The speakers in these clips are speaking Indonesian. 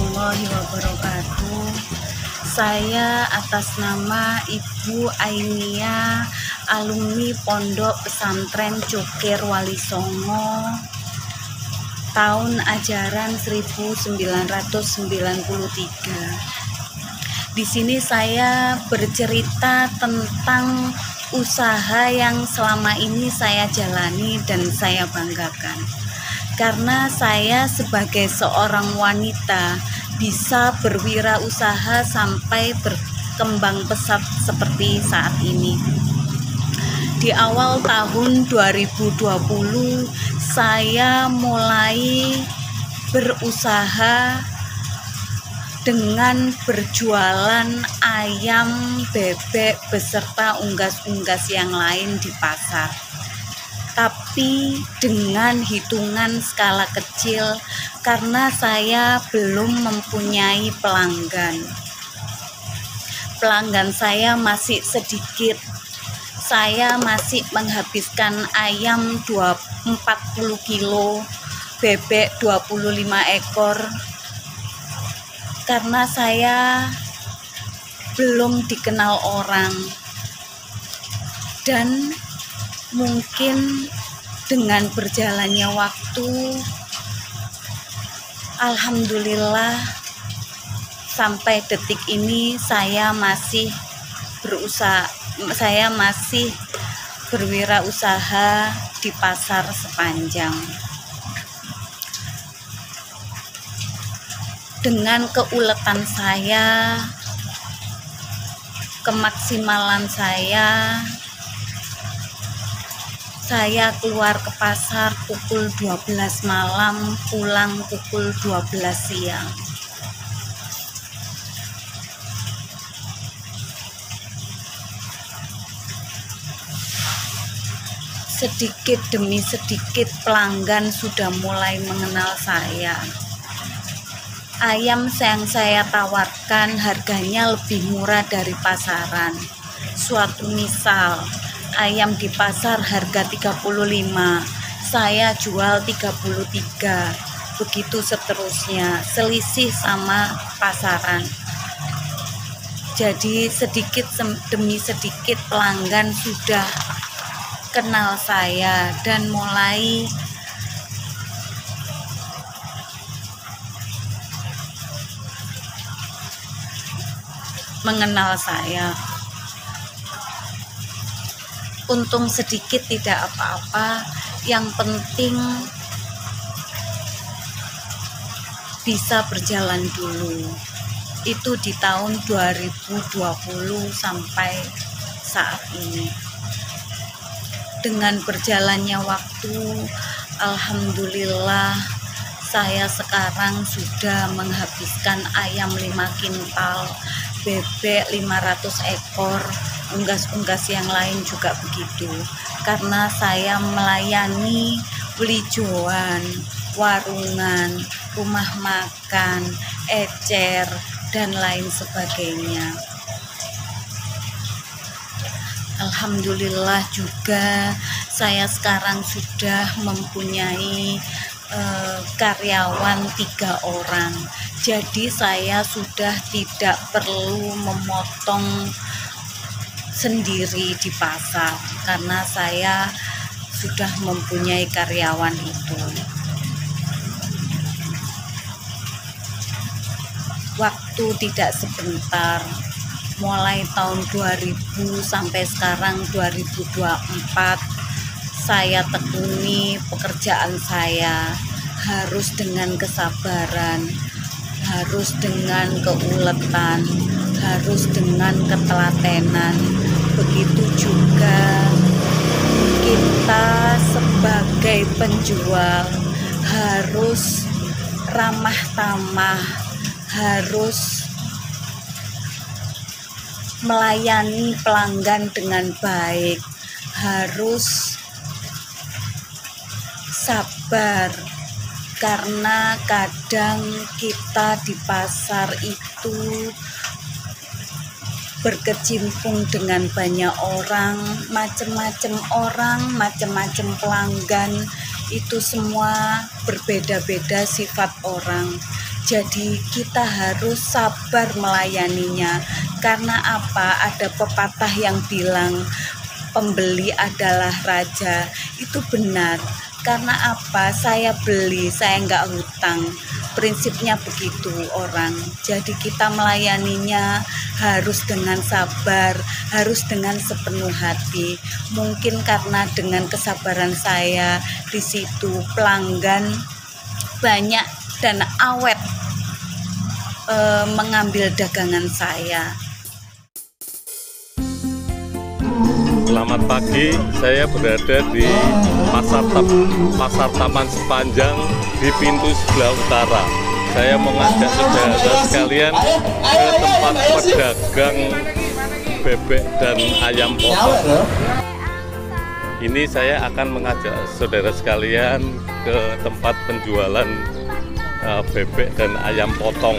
warahmatullahi wabarakatuh. Saya atas nama Ibu Ainia, alumni Pondok Pesantren Cukir Wali Songo, tahun ajaran 1993. Di sini saya bercerita tentang usaha yang selama ini saya jalani dan saya banggakan. Karena saya sebagai seorang wanita bisa berwirausaha sampai berkembang pesat seperti saat ini. Di awal tahun 2020 saya mulai berusaha dengan berjualan ayam, bebek beserta unggas-unggas yang lain di pasar. Tapi dengan hitungan skala kecil karena saya belum mempunyai pelanggan. Pelanggan saya masih sedikit. Saya masih menghabiskan ayam 40 kilo, bebek 25 ekor. Karena saya belum dikenal orang. Dan mungkin dengan berjalannya waktu, alhamdulillah sampai detik ini saya masih berwirausaha di pasar Sepanjang. Dengan keuletan saya, kemaksimalan saya keluar ke pasar pukul 12 malam, pulang pukul 12 siang. Sedikit demi sedikit pelanggan sudah mulai mengenal saya. Ayam yang saya tawarkan harganya lebih murah dari pasaran. Suatu misal, ayam di pasar harga 35, saya jual 33, begitu seterusnya, selisih sama pasaran. Jadi sedikit demi sedikit pelanggan sudah kenal saya dan mulai mengenal saya. Untung sedikit tidak apa-apa, yang penting bisa berjalan dulu. Itu di tahun 2020 sampai saat ini. Dengan berjalannya waktu, alhamdulillah saya sekarang sudah menghabiskan ayam 5 kintal, bebek 500 ekor, unggas-unggas yang lain juga begitu. Karena saya melayani belijoan, warungan, rumah makan, ecer, dan lain sebagainya. Alhamdulillah juga saya sekarang sudah mempunyai karyawan 3 orang. Jadi saya sudah tidak perlu memotong sendiri di pasar karena saya sudah mempunyai karyawan itu. Waktu tidak sebentar, mulai tahun 2000 sampai sekarang 2024, saya tekuni pekerjaan saya, harus dengan kesabaran, harus dengan keuletan, harus dengan ketelatenan. Begitu juga kita sebagai penjual harus ramah tamah, harus melayani pelanggan dengan baik, harus sabar. Karena kadang kita di pasar itu berkecimpung dengan banyak orang, macam-macam pelanggan, itu semua berbeda-beda sifat orang. Jadi kita harus sabar melayaninya. Karena apa? Ada pepatah yang bilang pembeli adalah raja. Itu benar. Karena apa? Saya beli, saya nggak hutang. Prinsipnya begitu orang. Jadi kita melayaninya harus dengan sabar, harus dengan sepenuh hati. Mungkin karena dengan kesabaran saya di situ pelanggan banyak dan awet mengambil dagangan saya. Selamat pagi, saya berada di Pasar Taman Sepanjang di pintu sebelah utara. Saya mengajak saudara sekalian ke tempat pedagang bebek dan ayam potong. Ini saya akan mengajak saudara sekalian ke tempat penjualan bebek dan ayam potong.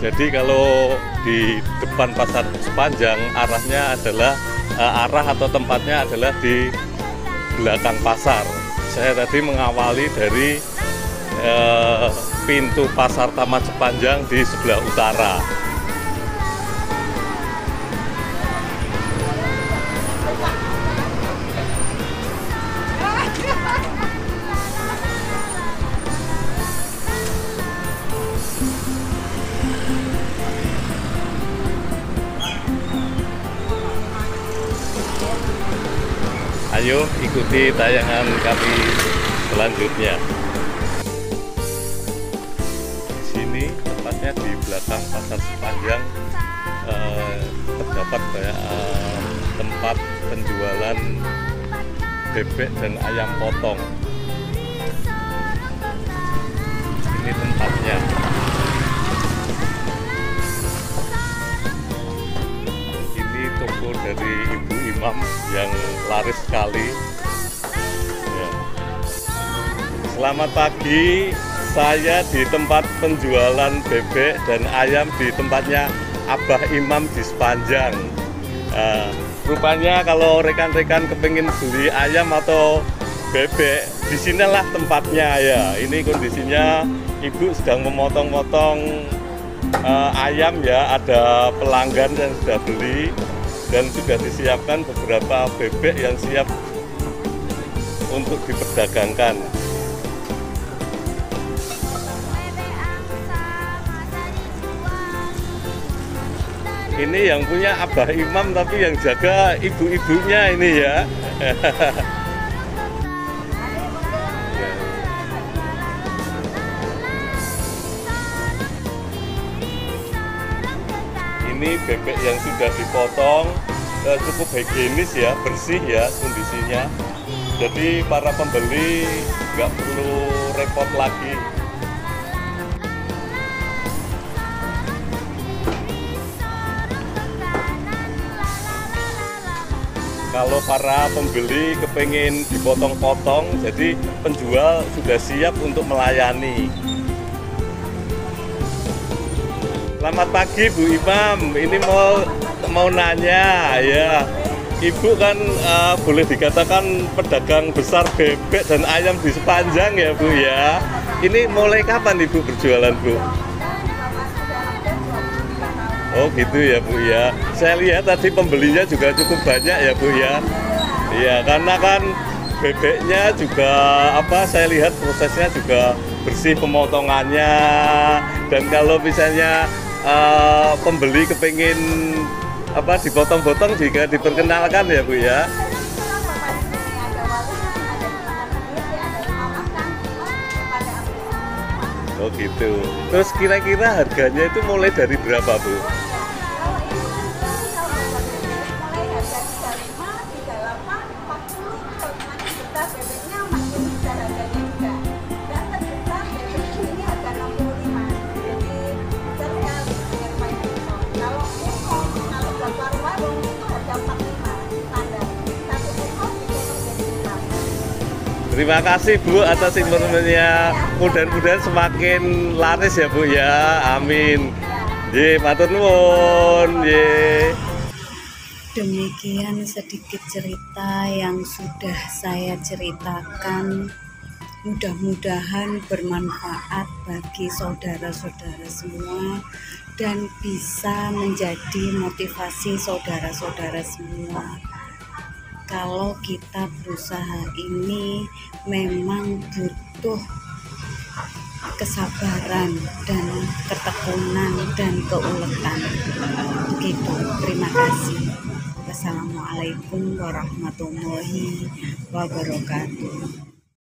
Jadi kalau di depan pasar Sepanjang arahnya adalah arah atau tempatnya adalah di belakang pasar. Saya tadi mengawali dari pintu pasar Taman Sepanjang di sebelah utara. Ayo ikuti tayangan kami selanjutnya. Di sini tepatnya di belakang pasar Sepanjang terdapat banyak tempat penjualan bebek dan ayam potong. Ini tempatnya. Ini toko dari Ibu Imam yang laris sekali ya. Selamat pagi, saya di tempat penjualan bebek dan ayam di tempatnya Abah Imam di Sepanjang. Rupanya kalau rekan-rekan kepingin beli ayam atau bebek, disinilah tempatnya ya. Ini kondisinya ibu sedang memotong-motong ayam ya, ada pelanggan yang sudah beli dan sudah disiapkan beberapa bebek yang siap untuk diperdagangkan. Ini yang punya Abah Imam tapi yang jaga ibu-ibunya ini ya. Ini bebek yang sudah dipotong, cukup higienis ya, bersih ya kondisinya. Jadi para pembeli nggak perlu repot lagi. Kalau para pembeli kepengen dipotong-potong, jadi penjual sudah siap untuk melayani. Selamat pagi Bu Imam, ini mau nanya ya, Ibu kan boleh dikatakan pedagang besar bebek dan ayam di Sepanjang ya Bu ya. Ini mulai kapan Ibu berjualan Bu? Oh gitu ya Bu ya. Saya lihat tadi pembelinya juga cukup banyak ya Bu ya. Iya, karena kan bebeknya juga saya lihat prosesnya juga bersih pemotongannya, dan kalau misalnya pembeli kepingin dipotong-potong juga diperkenalkan ya Bu ya. Oh gitu. Terus kira-kira harganya itu mulai dari berapa Bu? Terima kasih Bu atas informasinya. Mudah-mudahan semakin laris ya Bu ya. Amin. Ye, matur nuwun. Ye. Demikian sedikit cerita yang sudah saya ceritakan Mudah-mudahan bermanfaat bagi saudara-saudara semua dan bisa menjadi motivasi saudara-saudara semua. Kalau kita berusaha ini memang butuh kesabaran dan ketekunan dan keuletan. Begitu. Terima kasih. Wassalamualaikum warahmatullahi wabarakatuh.